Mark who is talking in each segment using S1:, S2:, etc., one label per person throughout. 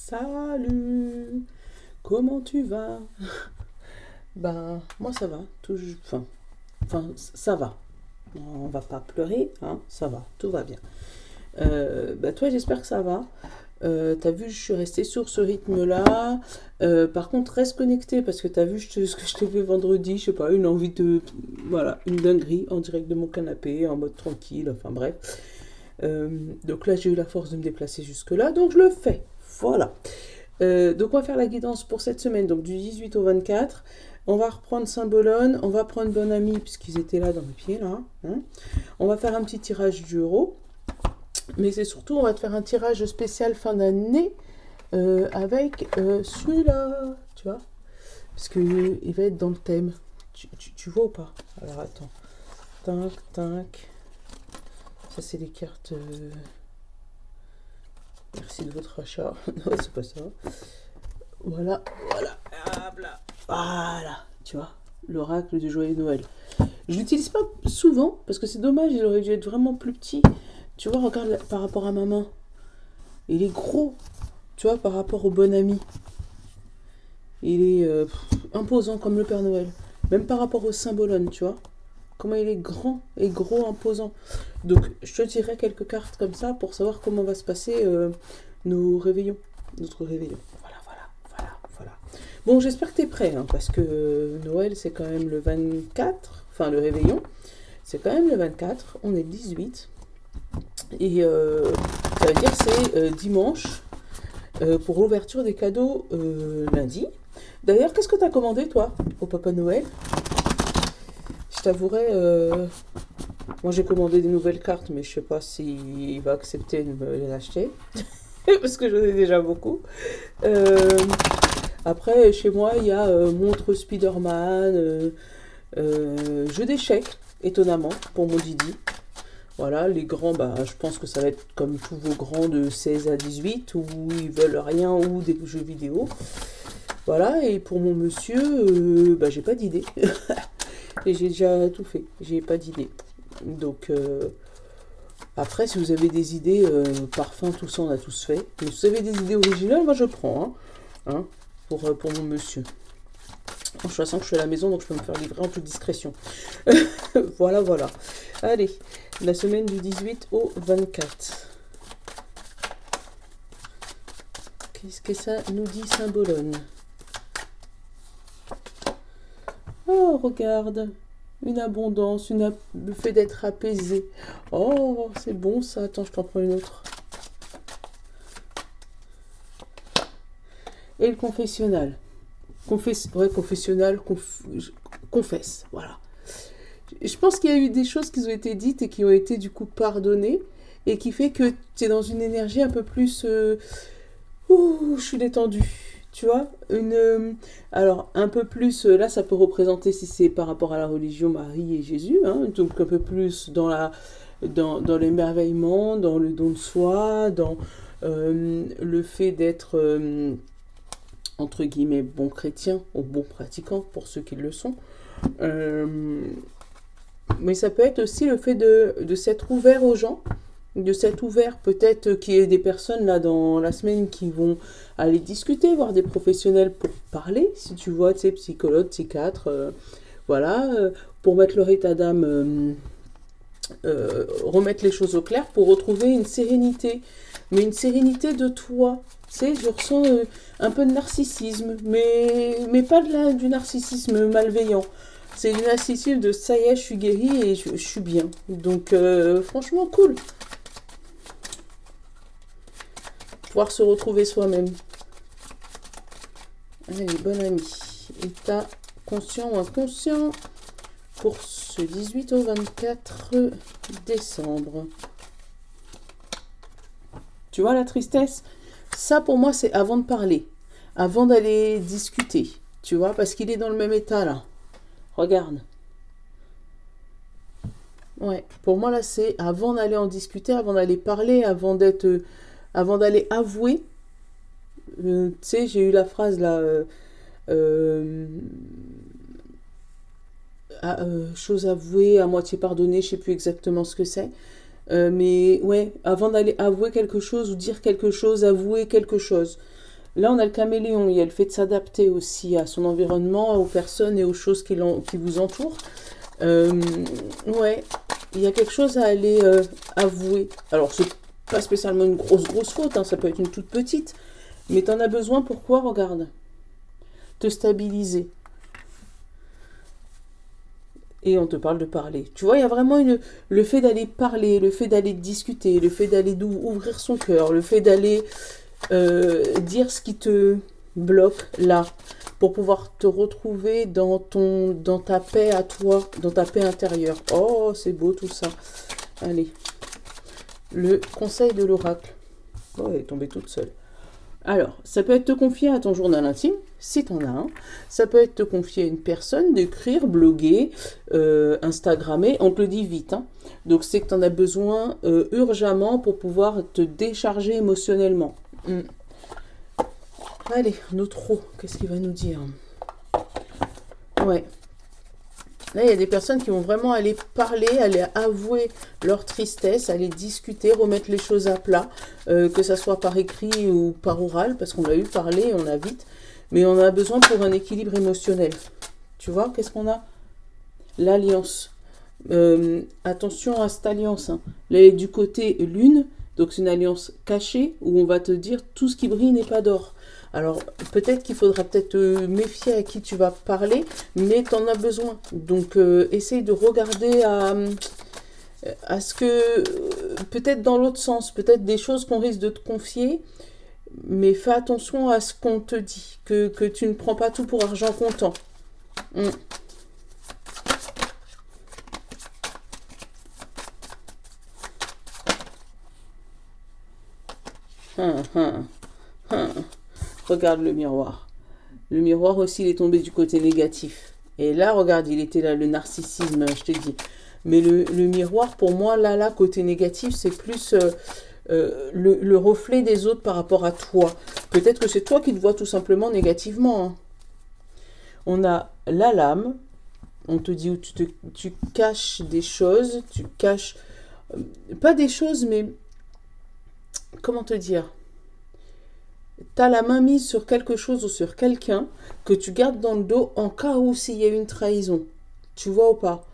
S1: Salut, comment tu vas? Ben, moi ça va, ça va. On va pas pleurer, hein, ça va, tout va bien. Bah toi, j'espère que ça va. T'as vu, je suis restée sur ce rythme-là. Par contre, reste connecté parce que t'as vu ce que je t'ai fait vendredi, je sais pas, une envie de, voilà, une dinguerie en direct de mon canapé, en mode tranquille, enfin bref. Euh, donc là, j'ai eu la force de me déplacer jusque-là, donc je le fais. Voilà. Donc on va faire la guidance pour cette semaine, donc du 18 au 24. On va reprendre Saint-Bologna, on va prendre Bonne Amie, puisqu'ils étaient là dans le pied, là. Hein. On va faire un petit tirage du euro. Mais c'est surtout, on va te faire un tirage spécial fin d'année avec celui-là, tu vois. Parce qu'il va être dans le thème. Tu vois ou pas? Alors attends. Tac, tac. Ça, c'est les cartes. Merci de votre achat. Non, c'est pas ça. Voilà, voilà. Hop là. Voilà, tu vois. L'oracle du joyeux Noël. Je l'utilise pas souvent parce que c'est dommage, il aurait dû être vraiment plus petit. Tu vois, regarde par rapport à ma main. Il est gros, tu vois, par rapport au bon ami. Il est imposant comme le Père Noël. Même par rapport au Saint-Bologna, tu vois. Comment il est grand et gros, imposant. Donc, je te dirai quelques cartes comme ça pour savoir comment va se passer nos réveillons. Notre réveillon. Voilà, voilà, voilà, voilà. Bon, j'espère que tu es prêt, hein, parce que Noël, c'est quand même le 24. Enfin, le réveillon, c'est quand même le 24. On est le 18. Et ça veut dire c'est dimanche pour l'ouverture des cadeaux lundi. D'ailleurs, qu'est-ce que tu as commandé, toi, au Papa Noël? Je t'avouerai, moi j'ai commandé des nouvelles cartes, mais je sais pas s'il va accepter de me les acheter. Parce que j'en ai déjà beaucoup. Euh, Après, chez moi, il y a montre Spider-Man, jeu d'échecs, étonnamment, pour mon Didi. Voilà, les grands, bah, je pense que ça va être comme tous vos grands de 16 à 18, où ils veulent rien ou des jeux vidéo. Voilà, et pour mon monsieur, bah, j'ai pas d'idée. Et j'ai déjà tout fait, j'ai pas d'idée. Donc, après, si vous avez des idées, parfum, tout ça, on a tous fait. Mais si vous avez des idées originales, moi je prends, hein, pour mon monsieur. En toute façon, je suis à la maison, donc je peux me faire livrer en toute discrétion. Voilà, voilà. Allez, la semaine du 18 au 24. Qu'est-ce que ça nous dit Saint-Bologna? Oh, regarde, une abondance, le fait d'être apaisé. Oh, c'est bon ça. Attends, je t'en prends une autre. Et le confessionnal. Confessionnal, confesse, voilà. Je pense qu'il y a eu des choses qui ont été dites et qui ont été du coup pardonnées et qui fait que tu es dans une énergie un peu plus... ouh, je suis détendue. Tu vois, alors un peu plus, là ça peut représenter si c'est par rapport à la religion Marie et Jésus, hein, donc un peu plus dans l'émerveillement, dans le don de soi, dans le fait d'être entre guillemets bon chrétien ou bon pratiquant pour ceux qui le sont. Euh, mais ça peut être aussi le fait de s'être ouvert aux gens, de s'être ouvert, peut-être qu'il y ait des personnes là dans la semaine qui vont aller discuter, voir des professionnels pour parler, si tu vois, tu sais, psychologue, psychiatre, voilà, pour mettre leur état d'âme, remettre les choses au clair, pour retrouver une sérénité, mais une sérénité de toi. Tu sais, je ressens un peu de narcissisme, mais pas du narcissisme malveillant. C'est du narcissisme de ça y est, je suis guérie et je suis bien. Donc, franchement, cool. Pouvoir se retrouver soi-même. Allez, bon ami. État conscient ou inconscient pour ce 18 au 24 décembre. Tu vois la tristesse? Ça, pour moi, c'est avant de parler. Avant d'aller discuter. Tu vois, parce qu'il est dans le même état, là. Regarde. Ouais, pour moi, là, c'est avant d'aller en discuter, avant d'aller parler, avant d'aller avouer. Tu sais, j'ai eu la phrase, là... chose avouée, à moitié pardonnée, je sais plus exactement ce que c'est. Mais ouais, avant d'aller avouer quelque chose ou dire quelque chose, avouer quelque chose. Là, on a le caméléon. Il y a le fait de s'adapter aussi à son environnement, aux personnes et aux choses qui vous entourent. Ouais, il y a quelque chose à aller avouer. Alors, c'est pas spécialement une grosse faute, hein, ça peut être une toute petite. Mais tu en as besoin pour quoi? Regarde. Te stabiliser. Et on te parle de parler. Tu vois, il y a vraiment le fait d'aller parler, le fait d'aller discuter, le fait d'aller ouvrir son cœur, le fait d'aller dire ce qui te bloque là, pour pouvoir te retrouver dans ta paix à toi, dans ta paix intérieure. Oh, c'est beau tout ça. Allez, le conseil de l'oracle. Oh, elle est tombée toute seule. Alors, ça peut être te confier à ton journal intime, si tu en as un. Ça peut être te confier à une personne, d'écrire, bloguer, Instagrammer. On te le dit vite. Hein. Donc, c'est que tu en as besoin urgemment pour pouvoir te décharger émotionnellement. Allez, notre eau, qu'est-ce qu'il va nous dire? Ouais. Là, il y a des personnes qui vont vraiment aller parler, aller avouer leur tristesse, aller discuter, remettre les choses à plat, que ça soit par écrit ou par oral, parce qu'on l'a eu parler, on a vite, mais on a besoin pour un équilibre émotionnel. Tu vois, qu'est-ce qu'on a? L'alliance. Attention à cette alliance. Hein. Là, elle est du côté lune, donc c'est une alliance cachée, où on va te dire tout ce qui brille n'est pas d'or. Alors, peut-être qu'il faudra peut-être te méfier à qui tu vas parler, mais tu en as besoin. Donc, essaye de regarder à ce que, peut-être dans l'autre sens, peut-être des choses qu'on risque de te confier, mais fais attention à ce qu'on te dit, que tu ne prends pas tout pour argent comptant. Regarde le miroir. Le miroir aussi, il est tombé du côté négatif. Et là, regarde, il était là, le narcissisme, je t'ai dit. Mais le miroir, pour moi, là, côté négatif, c'est plus le reflet des autres par rapport à toi. Peut-être que c'est toi qui te vois tout simplement négativement. Hein. On a la lame. On te dit où tu caches des choses. Tu caches... pas des choses, mais... comment te dire? Tu as la main mise sur quelque chose ou sur quelqu'un que tu gardes dans le dos en cas où s'il y a une trahison. Tu vois ou pas?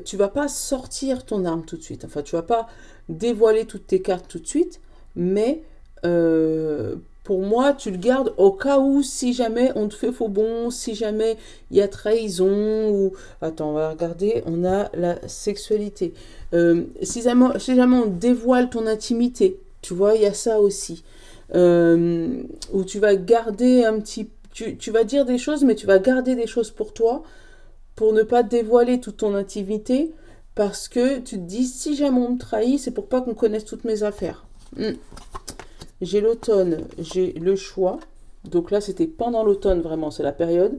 S1: Tu vas pas sortir ton arme tout de suite. Enfin, tu vas pas dévoiler toutes tes cartes tout de suite. Mais pour moi, tu le gardes au cas où si jamais on te fait faux bon, si jamais il y a trahison ou... Attends, on va regarder. On a la sexualité. Si jamais on dévoile ton intimité, tu vois, il y a ça aussi. Où tu vas garder un petit... Tu vas dire des choses, mais tu vas garder des choses pour toi, pour ne pas dévoiler toute ton intimité, parce que tu te dis, si jamais on me trahit, c'est pour pas qu'on connaisse toutes mes affaires. J'ai l'automne, j'ai le choix. Donc là, c'était pendant l'automne, vraiment, c'est la période.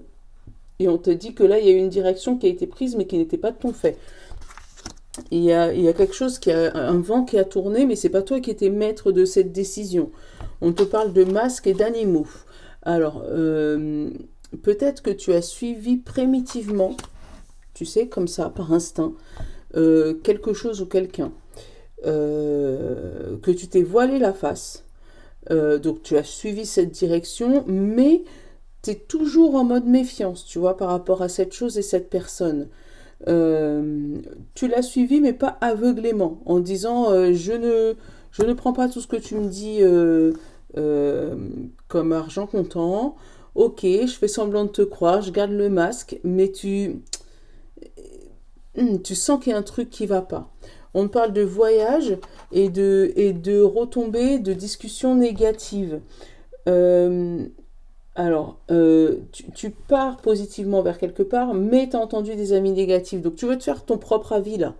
S1: Et on te dit que là, il y a une direction qui a été prise, mais qui n'était pas de ton fait. Il y a quelque chose, un vent qui a tourné, mais c'est pas toi qui étais maître de cette décision. On te parle de masques et d'animaux. Alors, peut-être que tu as suivi primitivement, tu sais, comme ça, par instinct, quelque chose ou quelqu'un, que tu t'es voilé la face. Donc, tu as suivi cette direction, mais tu es toujours en mode méfiance, tu vois, par rapport à cette chose et cette personne. Tu l'as suivi, mais pas aveuglément, en disant je ne prends pas tout ce que tu me dis comme argent comptant. Ok, je fais semblant de te croire, je garde le masque, mais tu sens qu'il y a un truc qui va pas. On parle de voyage et de retombées, de discussions négatives. Alors, tu pars positivement vers quelque part, mais tu as entendu des amis négatifs. Donc, tu veux te faire ton propre avis, là.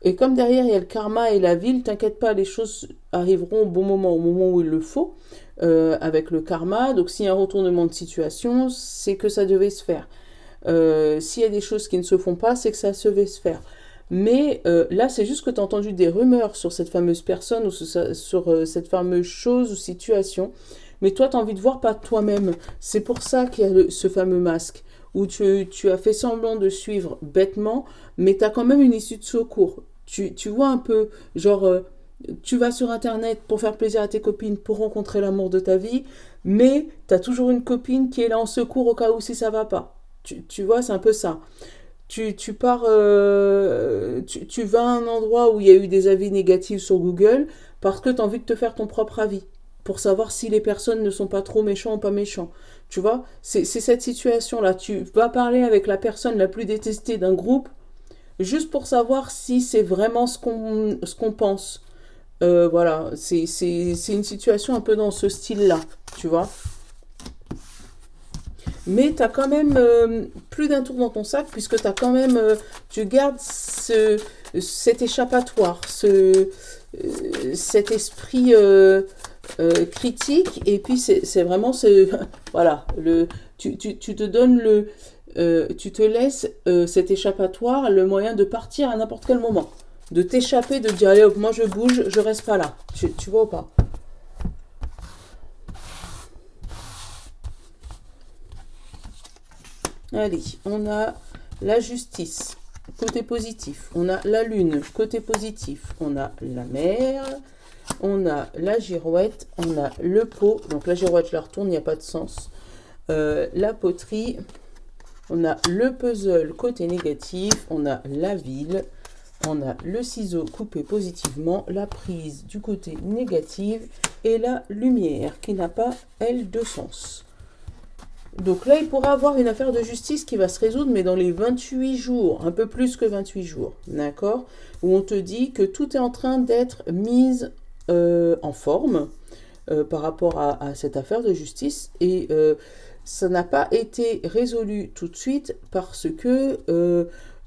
S1: Et comme derrière, il y a le karma et la ville, t'inquiète pas, les choses arriveront au moment où il le faut, avec le karma. Donc, s'il y a un retournement de situation, c'est que ça devait se faire. S'il y a des choses qui ne se font pas, c'est que ça devait se faire. Mais là, c'est juste que tu as entendu des rumeurs sur cette fameuse personne ou sur cette fameuse chose ou situation. Mais toi, tu as envie de voir pas toi-même. C'est pour ça qu'il y a ce fameux masque, où tu as fait semblant de suivre bêtement, mais tu as quand même une issue de secours. Tu vois un peu, genre, tu vas sur Internet pour faire plaisir à tes copines, pour rencontrer l'amour de ta vie, mais tu as toujours une copine qui est là en secours au cas où si ça va pas. Tu vois, c'est un peu ça. Tu pars, tu vas à un endroit où il y a eu des avis négatifs sur Google parce que tu as envie de te faire ton propre avis pour savoir si les personnes ne sont pas trop méchants ou pas méchants. Tu vois, c'est cette situation-là. Tu vas parler avec la personne la plus détestée d'un groupe juste pour savoir si c'est vraiment ce qu'on pense. Voilà, c'est une situation un peu dans ce style-là, tu vois. Mais tu as quand même plus d'un tour dans ton sac puisque tu as quand même, tu gardes cet échappatoire, cet esprit critique et puis c'est vraiment voilà, tu te donnes tu te laisses cet échappatoire, le moyen de partir à n'importe quel moment, de t'échapper, de dire allez hop, moi je bouge, je reste pas là, tu vois ou pas? Allez, on a la justice, côté positif. On a la lune, côté positif. On a la mer, on a la girouette, on a le pot. Donc la girouette, je la retourne, il n'y a pas de sens. La poterie, on a le puzzle, côté négatif. On a la ville, on a le ciseau coupé positivement, la prise du côté négatif et la lumière qui n'a pas, elle, de sens. Donc là, il pourra avoir une affaire de justice qui va se résoudre, mais dans les 28 jours, un peu plus que 28 jours, d'accord? Où on te dit que tout est en train d'être mis en forme par rapport à cette affaire de justice. Et ça n'a pas été résolu tout de suite parce que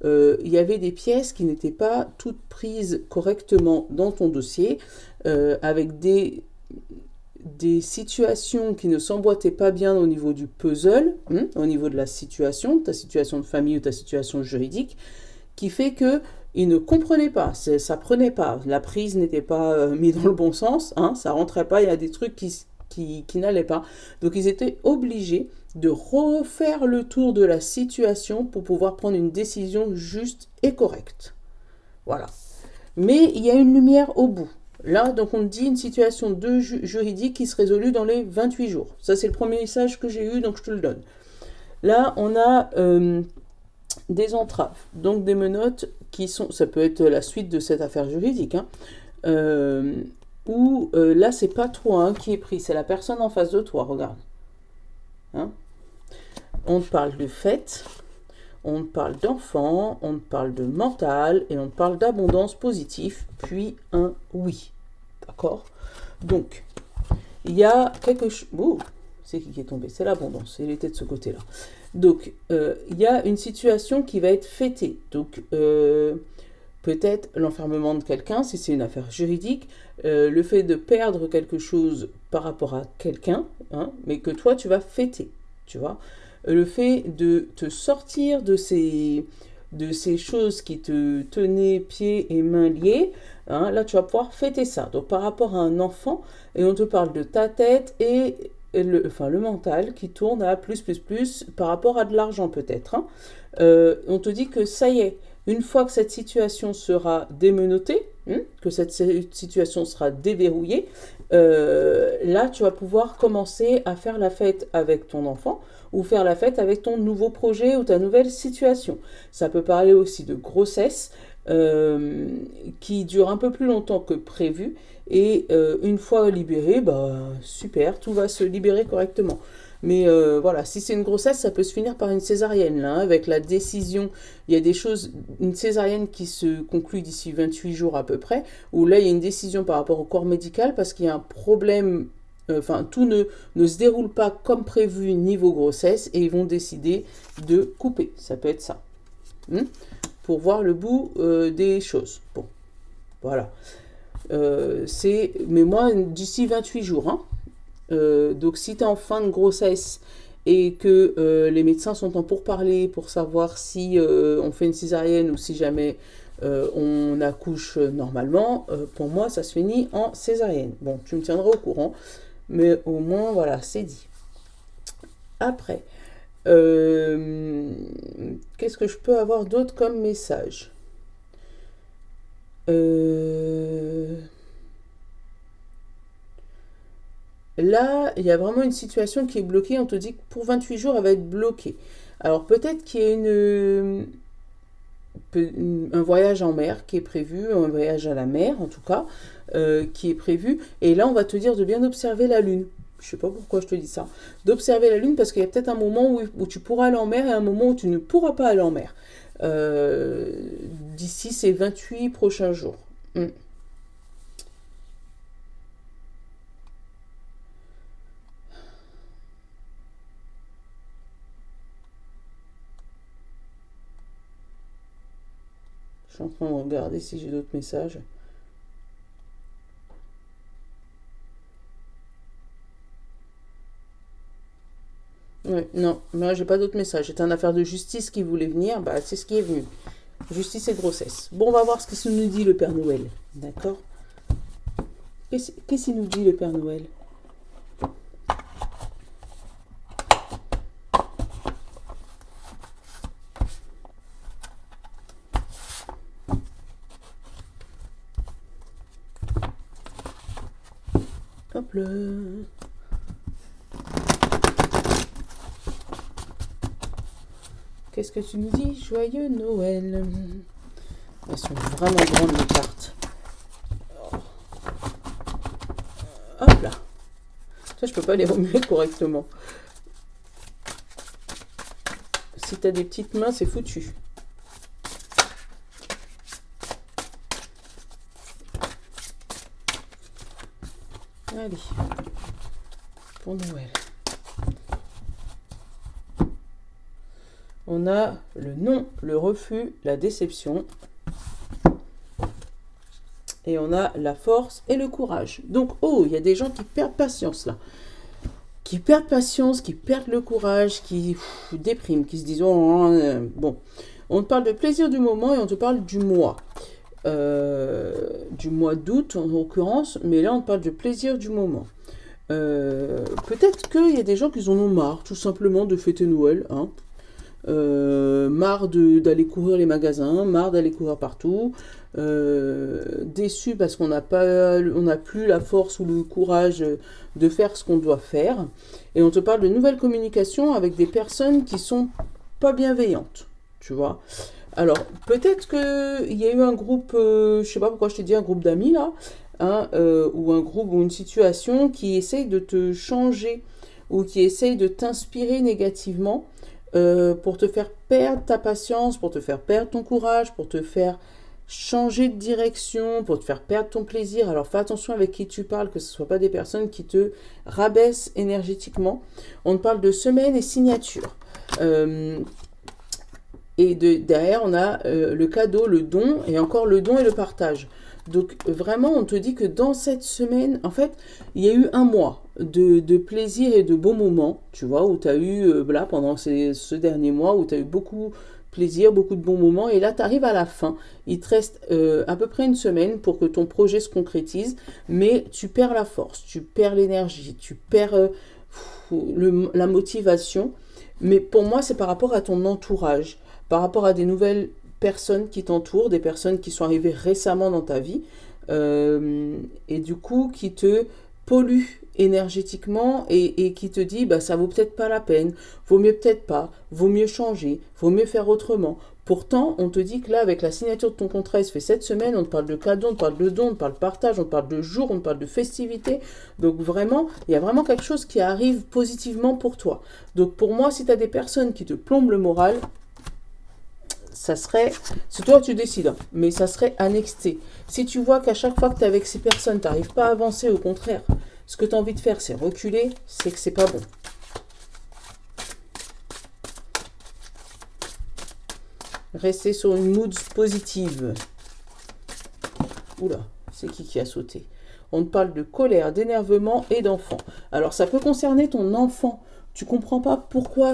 S1: il y avait des pièces qui n'étaient pas toutes prises correctement dans ton dossier, avec des situations qui ne s'emboîtaient pas bien au niveau du puzzle, au niveau de la situation, ta situation de famille ou ta situation juridique, qui fait que ils ne comprenaient pas, ça prenait pas, la prise n'était pas mise dans le bon sens, ça rentrait pas, il y a des trucs qui n'allaient pas. Donc ils étaient obligés de refaire le tour de la situation pour pouvoir prendre une décision juste et correcte. Voilà. Mais il y a une lumière au bout. Là, donc on dit une situation de juridique qui se résout dans les 28 jours. Ça, c'est le premier message que j'ai eu, donc je te le donne. Là, on a des entraves, donc des menottes qui sont... Ça peut être la suite de cette affaire juridique, où là, c'est pas toi qui est pris, c'est la personne en face de toi, regarde. On te parle de fête, on te parle d'enfant, on te parle de mental et on te parle d'abondance positive, puis un oui. D'accord? Donc, il y a quelque chose... Ouh, c'est qui est tombé? C'est l'abondance, il était de ce côté-là. Donc, il y a une situation qui va être fêtée. Donc, peut-être l'enfermement de quelqu'un, si c'est une affaire juridique, le fait de perdre quelque chose par rapport à quelqu'un, mais que toi, tu vas fêter, tu vois? Le fait de te sortir de ces choses qui te tenaient pieds et mains liés, là tu vas pouvoir fêter ça. Donc par rapport à un enfant, et on te parle de ta tête et le mental qui tourne à plus par rapport à de l'argent peut-être. On te dit que ça y est, une fois que cette situation sera démenottée, que cette situation sera déverrouillée, là tu vas pouvoir commencer à faire la fête avec ton enfant ou faire la fête avec ton nouveau projet ou ta nouvelle situation. Ça peut parler aussi de grossesse qui dure un peu plus longtemps que prévu et une fois libérée, super, tout va se libérer correctement. Mais voilà, si c'est une grossesse, ça peut se finir par une césarienne, là, avec la décision. Il y a des choses, une césarienne qui se conclut d'ici 28 jours à peu près, où là, il y a une décision par rapport au corps médical parce qu'il y a un problème. Tout ne se déroule pas comme prévu niveau grossesse et ils vont décider de couper. Ça peut être ça. Pour voir le bout des choses. Bon, voilà. Mais moi, d'ici 28 jours. Donc, si tu es en fin de grossesse et que les médecins sont en pourparlers pour savoir si on fait une césarienne ou si jamais on accouche normalement, pour moi, ça se finit en césarienne. Bon, tu me tiendras au courant. Mais au moins, voilà, c'est dit. Après, qu'est-ce que je peux avoir d'autre comme message? là, il y a vraiment une situation qui est bloquée. On te dit que pour 28 jours, elle va être bloquée. Alors peut-être qu'il y a un voyage en mer qui est prévu, un voyage à la mer en tout cas, qui est prévu. Et là, on va te dire de bien observer la lune. Je sais pas pourquoi je te dis ça. D'observer la lune parce qu'il y a peut-être un moment où tu pourras aller en mer et un moment où tu ne pourras pas aller en mer. D'ici ces 28 prochains jours. Mm. Je suis en train de regarder si j'ai d'autres messages. Ouais, non, moi j'ai pas d'autres messages. C'était une affaire de justice qui voulait venir, bah c'est ce qui est venu. Justice et grossesse. Bon, on va voir ce que nous dit le Père Noël. D'accord? Qu'est-ce qu'il nous dit le Père Noël? Hop là. Qu'est-ce que tu nous dis? Joyeux Noël. Elles sont vraiment grandes les cartes. Hop là. Ça, je peux pas les remuer correctement. Si t'as des petites mains, c'est foutu. Allez. Pour Noël. On a le non, le refus, la déception. Et on a la force et le courage. Donc, oh, il y a des gens qui perdent patience là. Qui perdent patience, qui perdent le courage, qui dépriment, qui se disent, oh, bon. On te parle de plaisir du moment et on te parle du mois. Du mois d'août en l'occurrence, mais là on te parle de plaisir du moment. Peut-être qu'il y a des gens qui en ont marre tout simplement de fêter Noël, hein. Marre d'aller courir les magasins, marre d'aller courir partout, déçu parce qu'on n'a plus la force ou le courage de faire ce qu'on doit faire. Et on te parle de nouvelles communications avec des personnes qui sont pas bienveillantes, tu vois. Alors, peut-être qu'il y a eu un groupe, je sais pas pourquoi je t'ai dit un groupe d'amis là, hein, ou un groupe ou une situation qui essaye de te changer ou qui essaye de t'inspirer négativement pour te faire perdre ta patience, pour te faire perdre ton courage, pour te faire changer de direction, pour te faire perdre ton plaisir. Alors fais attention avec qui tu parles, que ce ne soit pas des personnes qui te rabaissent énergétiquement. On te parle de semaines et signatures. Et derrière, on a le cadeau, le don, et encore le don et le partage. Donc vraiment, on te dit que dans cette semaine, en fait, il y a eu un mois de plaisir et de beaux moments, tu vois, où tu as eu, là, pendant ce dernier mois, où tu as eu beaucoup de plaisir, beaucoup de bons moments, et là, tu arrives à la fin. Il te reste à peu près une semaine pour que ton projet se concrétise, mais tu perds la force, tu perds l'énergie, tu perds la motivation. Mais pour moi, c'est par rapport à ton entourage, par rapport à des nouvelles personnes qui t'entourent, des personnes qui sont arrivées récemment dans ta vie, et du coup qui te polluent énergétiquement et qui te dit bah ça vaut peut-être pas la peine, vaut mieux peut-être pas, vaut mieux changer, vaut mieux faire autrement. Pourtant, on te dit que là, avec la signature de ton contrat, il se fait cette semaine, on te parle de cadeau, on te parle de don, on te parle de partage, on te parle de jour, on te parle de festivité. Donc vraiment, il y a vraiment quelque chose qui arrive positivement pour toi. Donc pour moi, si tu as des personnes qui te plombent le moral, ça serait, c'est toi tu décides, hein, mais ça serait annexé. Si tu vois qu'à chaque fois que tu es avec ces personnes, tu n'arrives pas à avancer, au contraire, ce que tu as envie de faire, c'est reculer, c'est que c'est pas bon. Rester sur une mood positive. Oula, c'est qui a sauté? On te parle de colère, d'énervement et d'enfant. Alors ça peut concerner ton enfant. Tu comprends pas pourquoi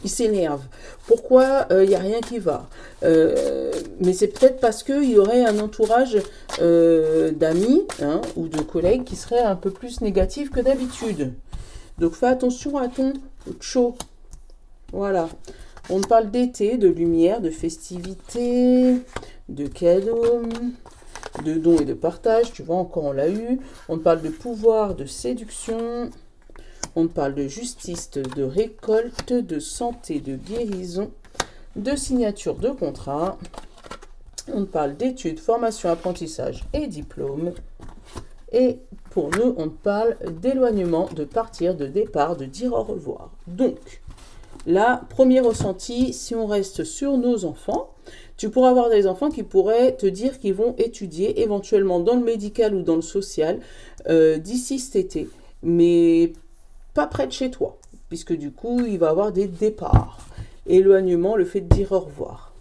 S1: il s'énerve, pourquoi il n'y a rien qui va. Mais c'est peut-être parce qu'il y aurait un entourage d'amis, hein, ou de collègues qui serait un peu plus négatif que d'habitude. Donc fais attention à ton chaud. Voilà. On te parle d'été, de lumière, de festivité, de cadeaux. de don et de partage, tu vois, encore on l'a eu. On te parle de pouvoir, de séduction. On te parle de justice, de récolte, de santé, de guérison, de signature de contrat. On te parle d'études, formation, apprentissage et diplôme. Et pour nous, on te parle d'éloignement, de partir, de départ, de dire au revoir. Donc, là, premier ressenti, si on reste sur nos enfants, tu pourras avoir des enfants qui pourraient te dire qu'ils vont étudier éventuellement dans le médical ou dans le social d'ici cet été, mais pas près de chez toi, puisque du coup, il va y avoir des départs. Éloignement, le fait de dire au revoir.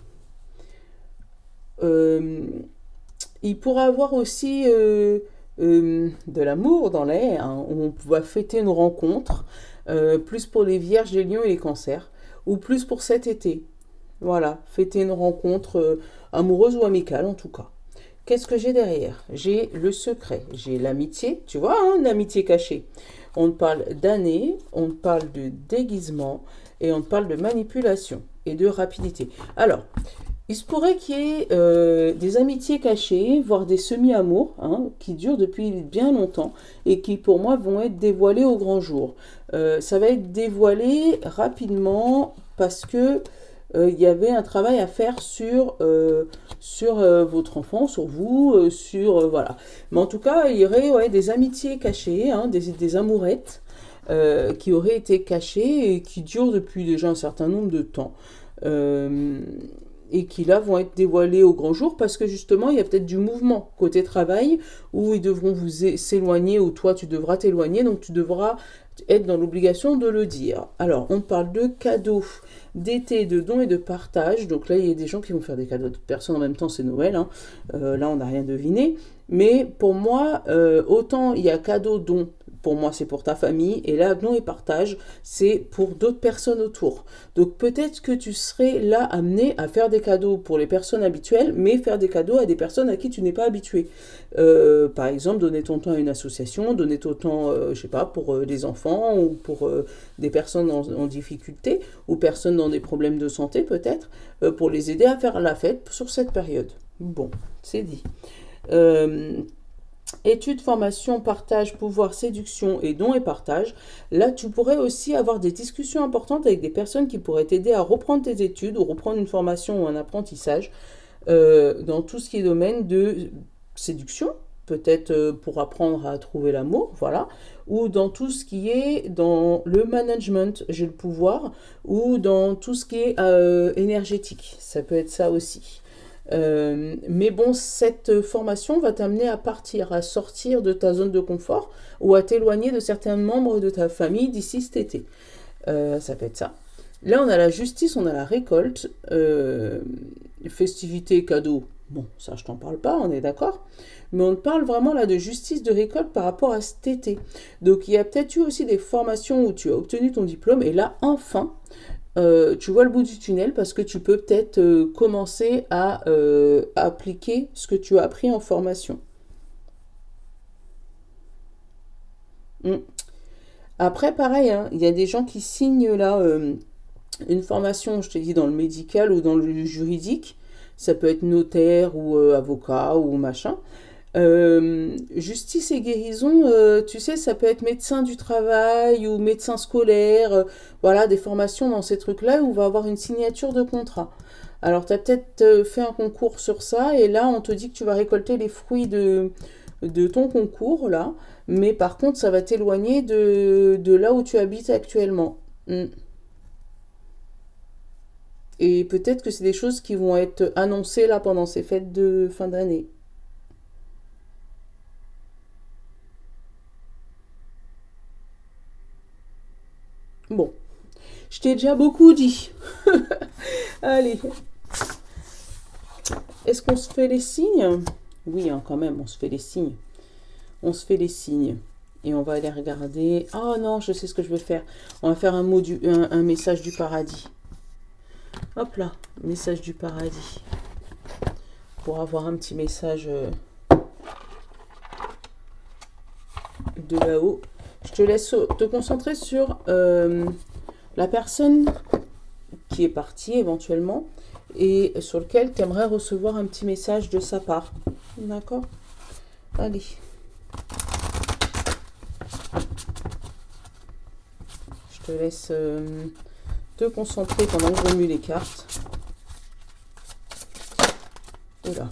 S1: Il pourra avoir aussi de l'amour dans l'air, hein. On va fêter une rencontre, plus pour les vierges, les lions et les cancers, ou plus pour cet été. Voilà, fêter une rencontre amoureuse ou amicale en tout cas. Qu'est-ce que j'ai derrière? J'ai le secret, j'ai l'amitié, tu vois, hein, l'amitié cachée. On parle d'années, on parle de déguisement et on parle de manipulation et de rapidité. Alors, il se pourrait qu'il y ait des amitiés cachées, voire des semi-amours, hein, qui durent depuis bien longtemps et qui, pour moi, vont être dévoilés au grand jour. Ça va être dévoilé rapidement parce que il y avait un travail à faire sur votre enfant, sur vous, voilà. Mais en tout cas, il y aurait des amitiés cachées, hein, des amourettes qui auraient été cachées et qui durent depuis déjà un certain nombre de temps. Et qui là vont être dévoilés au grand jour parce que justement il y a peut-être du mouvement côté travail où ils devront s'éloigner ou toi tu devras t'éloigner, donc tu devras être dans l'obligation de le dire. Alors on parle de cadeaux d'été, de dons et de partage, donc là il y a des gens qui vont faire des cadeaux de personnes en même temps, c'est Noël, hein. Là on n'a rien deviné, mais pour moi autant il y a cadeaux, dons, pour moi c'est pour ta famille, et là don et partage c'est pour d'autres personnes autour. Donc peut-être que tu serais là amené à faire des cadeaux pour les personnes habituelles, mais faire des cadeaux à des personnes à qui tu n'es pas habitué. Par exemple, donner ton temps à une association, donner ton temps, je sais pas, pour des enfants ou pour des personnes en difficulté ou personnes dans des problèmes de santé peut-être, pour les aider à faire la fête sur cette période. Bon, c'est dit. Études, formation, partage, pouvoir, séduction et dons et partage. Là, tu pourrais aussi avoir des discussions importantes avec des personnes qui pourraient t'aider à reprendre tes études ou reprendre une formation ou un apprentissage dans tout ce qui est domaine de séduction, peut-être pour apprendre à trouver l'amour, voilà, ou dans tout ce qui est dans le management, j'ai le pouvoir, ou dans tout ce qui est énergétique, ça peut être ça aussi. Mais bon, cette formation va t'amener à partir, à sortir de ta zone de confort ou à t'éloigner de certains membres de ta famille d'ici cet été. Ça peut être ça. Là, on a la justice, on a la récolte, festivités, cadeaux. Bon, ça, je t'en parle pas, on est d'accord. Mais on te parle vraiment là de justice, de récolte par rapport à cet été. Donc, il y a peut-être eu aussi des formations où tu as obtenu ton diplôme et là, enfin, tu vois le bout du tunnel parce que tu peux peut-être commencer à appliquer ce que tu as appris en formation. Après, pareil, hein, il y a des gens qui signent là une formation, je t'ai dit, dans le médical ou dans le juridique. Ça peut être notaire ou avocat ou machin. Justice et guérison, tu sais, ça peut être médecin du travail ou médecin scolaire, voilà, des formations dans ces trucs-là où on va avoir une signature de contrat. Alors, tu as peut-être fait un concours sur ça et là, on te dit que tu vas récolter les fruits de ton concours, là, mais par contre, ça va t'éloigner de là où tu habites actuellement. Et peut-être que c'est des choses qui vont être annoncées là pendant ces fêtes de fin d'année. Bon, je t'ai déjà beaucoup dit. Allez, est-ce qu'on se fait les signes? Oui, hein, quand même, on se fait les signes. On se fait les signes. Et on va aller regarder. Oh non, je sais ce que je vais faire. On va faire un message du paradis. Hop là, message du paradis. Pour avoir un petit message de là-haut. Je te laisse te concentrer sur la personne qui est partie éventuellement et sur lequel tu aimerais recevoir un petit message de sa part. D'accord? Allez. Je te laisse te concentrer pendant que je remue les cartes. Oula.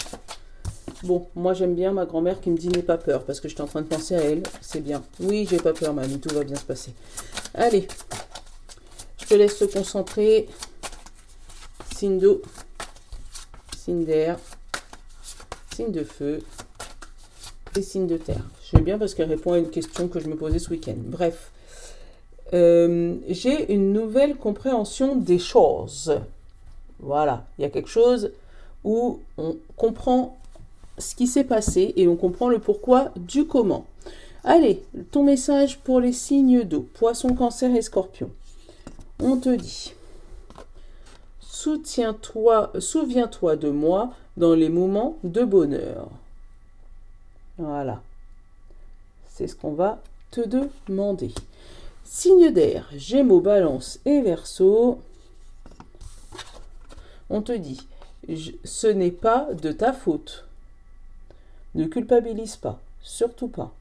S1: Bon, moi j'aime bien ma grand-mère qui me dit n'aie pas peur, parce que j'étais en train de penser à elle. C'est bien. Oui, j'ai pas peur, mamie, tout va bien se passer. Allez. Je te laisse te concentrer. Signe d'eau. Signe d'air. Signe de feu. Et signe de terre. J'aime bien parce qu'elle répond à une question que je me posais ce week-end. Bref. J'ai une nouvelle compréhension des choses. Voilà. Il y a quelque chose où on comprend ce qui s'est passé et on comprend le pourquoi du comment. Allez, ton message pour les signes d'eau. Poisson, Cancer et Scorpion. On te dit... Souviens-toi de moi dans les moments de bonheur. Voilà. C'est ce qu'on va te demander. Signe d'air, Gémeaux, Balance et Verseau. On te dit, ce n'est pas de ta faute. Ne culpabilise pas, surtout pas.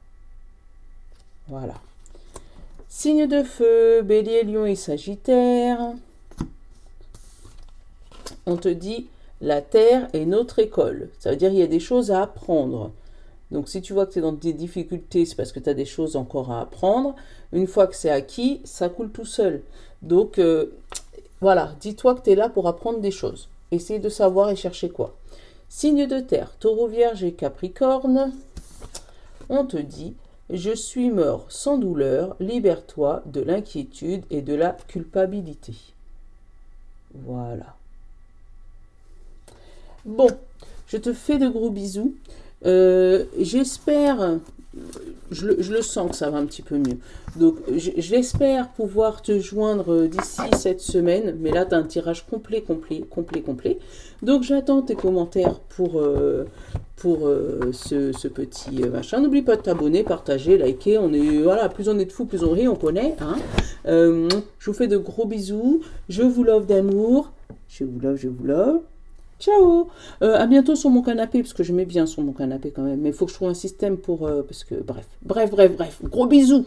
S1: Voilà. Signe de feu, Bélier, Lion et Sagittaire. On te dit, la terre est notre école. Ça veut dire qu'il y a des choses à apprendre. Donc si tu vois que tu es dans des difficultés, c'est parce que tu as des choses encore à apprendre. Une fois que c'est acquis, ça coule tout seul. Donc voilà, dis-toi que tu es là pour apprendre des choses. Essaye de savoir et chercher quoi. Signe de terre, Taureau, Vierge et Capricorne. On te dit, je suis mort sans douleur, libère-toi de l'inquiétude et de la culpabilité. Voilà. Bon, je te fais de gros bisous. J'espère, je le sens que ça va un petit peu mieux. Donc, j'espère pouvoir te joindre d'ici cette semaine. Mais là, tu as un tirage complet. Donc, j'attends tes commentaires pour ce petit machin. N'oublie pas de t'abonner, partager, liker. On est, voilà, plus on est de fous, plus on rit, on connaît. Hein. Je vous fais de gros bisous. Je vous love d'amour. Je vous love. Ciao. À bientôt sur mon canapé, parce que je mets bien sur mon canapé quand même. Mais il faut que je trouve un système pour... parce que bref. Gros bisous.